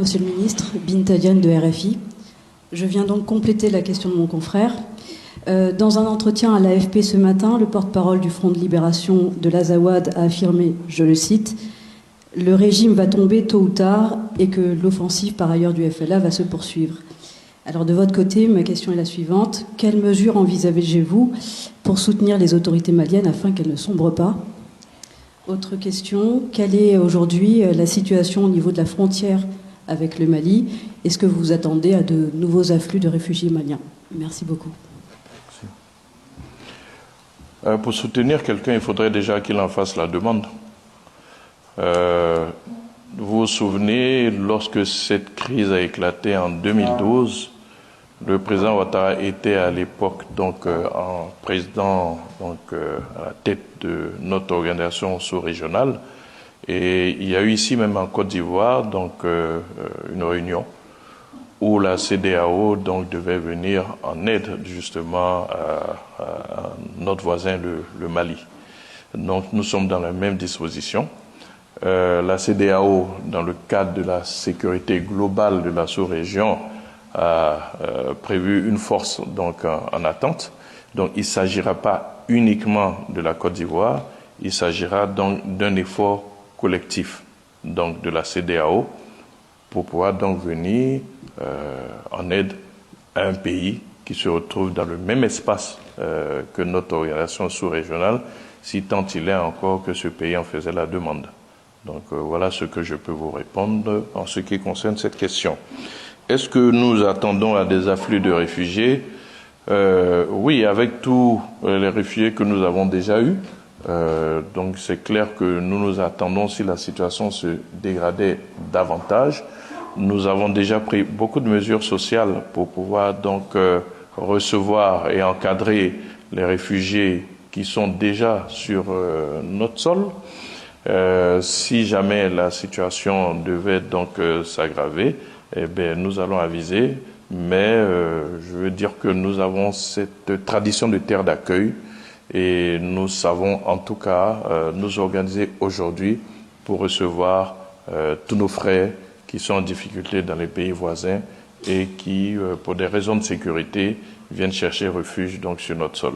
Monsieur le ministre, Binta Diagne de RFI. Je viens donc compléter la question de mon confrère. Dans un entretien à l'AFP ce matin, le porte-parole du Front de libération de l'Azawad a affirmé, je le cite, « Le régime va tomber tôt ou tard et que l'offensive par ailleurs du FLA va se poursuivre ». Alors de votre côté, ma question est la suivante. Quelles mesures envisagez-vous pour soutenir les autorités maliennes afin qu'elles ne sombrent pas ? Autre question, quelle est aujourd'hui la situation au niveau de la frontière avec le Mali? Est-ce que vous attendez à de nouveaux afflux de réfugiés maliens? Merci beaucoup. Pour soutenir quelqu'un, il faudrait déjà qu'il en fasse la demande. Vous vous souvenez, lorsque cette crise a éclaté en 2012, le président Ouattara était à l'époque en président à la tête de notre organisation sous-régionale, et il y a eu ici même en Côte d'Ivoire une réunion où la CEDEAO devait venir en aide justement à notre voisin le Mali. Donc nous sommes dans la même disposition. La CEDEAO, dans le cadre de la sécurité globale de la sous-région, a prévu une force en attente. Donc il ne s'agira pas uniquement de la Côte d'Ivoire, il s'agira donc d'un effort collectif de la CEDEAO pour pouvoir venir en aide à un pays qui se retrouve dans le même espace que notre organisation sous-régionale, si tant il est encore que ce pays en faisait la demande. Donc voilà ce que je peux vous répondre en ce qui concerne cette question. Est-ce que nous attendons à des afflux de réfugiés? Oui, avec tous les réfugiés que nous avons déjà eus. Donc c'est clair que nous nous attendons, si la situation se dégradait davantage. Nous avons déjà pris beaucoup de mesures sociales pour pouvoir recevoir et encadrer les réfugiés qui sont déjà sur notre sol. Si jamais la situation devait s'aggraver, eh bien, nous allons aviser, mais je veux dire que nous avons cette tradition de terre d'accueil et nous savons en tout cas nous organiser aujourd'hui pour recevoir tous nos frères qui sont en difficulté dans les pays voisins et qui, pour des raisons de sécurité, viennent chercher refuge sur notre sol.